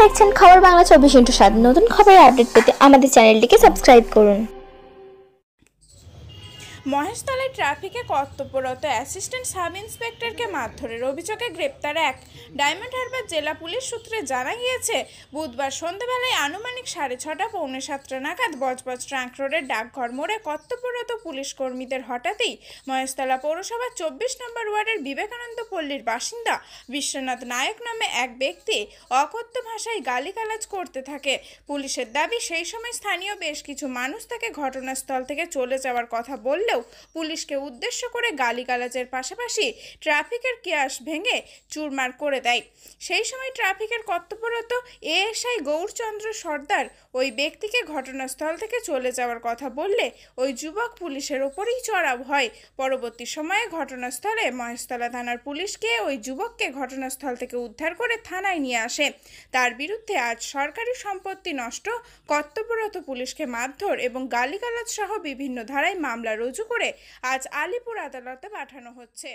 দেখছেন খবর বাংলা 24x7। নতুন খবরের আপডেট পেতে আমাদের চ্যানেলটিকে সাবস্ক্রাইব করুন। মহেশতলায় ট্রাফিকে কর্তব্যরত অ্যাসিস্ট্যান্ট সাব ইন্সপেক্টরকে মারধরের অভিযোগে গ্রেপ্তার এক। ডায়মন্ড হারবার জেলা পুলিশ সূত্রে জানা গিয়েছে, বুধবার সন্ধ্যাবেলায় আনুমানিক 6:30 পৌনে 7টা নাগাদ বজবজ ট্রাঙ্ক রোডের ডাকঘর মোড়ে কর্তব্যরত পুলিশ কর্মীদের হঠাৎই মহেশতলা পৌরসভার 24 নম্বর ওয়ার্ডের বিবেকানন্দ পল্লীর বাসিন্দা বিশ্বনাথ নায়ক নামে এক ব্যক্তি অকথ্য ভাষায় গালিগালাজ করতে থাকে। পুলিশের দাবি, সেই সময় স্থানীয় বেশ কিছু মানুষ তাকে ঘটনাস্থল থেকে চলে যাওয়ার কথা বললেও পুলিশকে উদ্দেশ্য করে গালিগালাজের পাশাপাশি ট্রাফিকের কিয়াস ভেঙে চুরমার করে দেয়। সেই সময় ট্রাফিকের কর্তব্যরত এএসআই গৌরচন্দ্র সর্দার ওই ব্যক্তিকে ঘটনাস্থল থেকে চলে যাওয়ার কথা বললে ওই যুবক পুলিশের ওপরেই চড়াও হয়। পরবর্তী সময়ে ঘটনাস্থলে মহেশতলা থানার পুলিশ গিয়ে ওই যুবককে ঘটনাস্থল থেকে উদ্ধার করে থানায় নিয়ে আসে। তার বিরুদ্ধে আজ সরকারি সম্পত্তি নষ্ট, কর্তব্যরত পুলিশকে মারধর এবং গালিগালাজ সহ বিভিন্ন ধারায় মামলা রুজু করে আজ আলিপুর আদালতে পাঠানো হচ্ছে।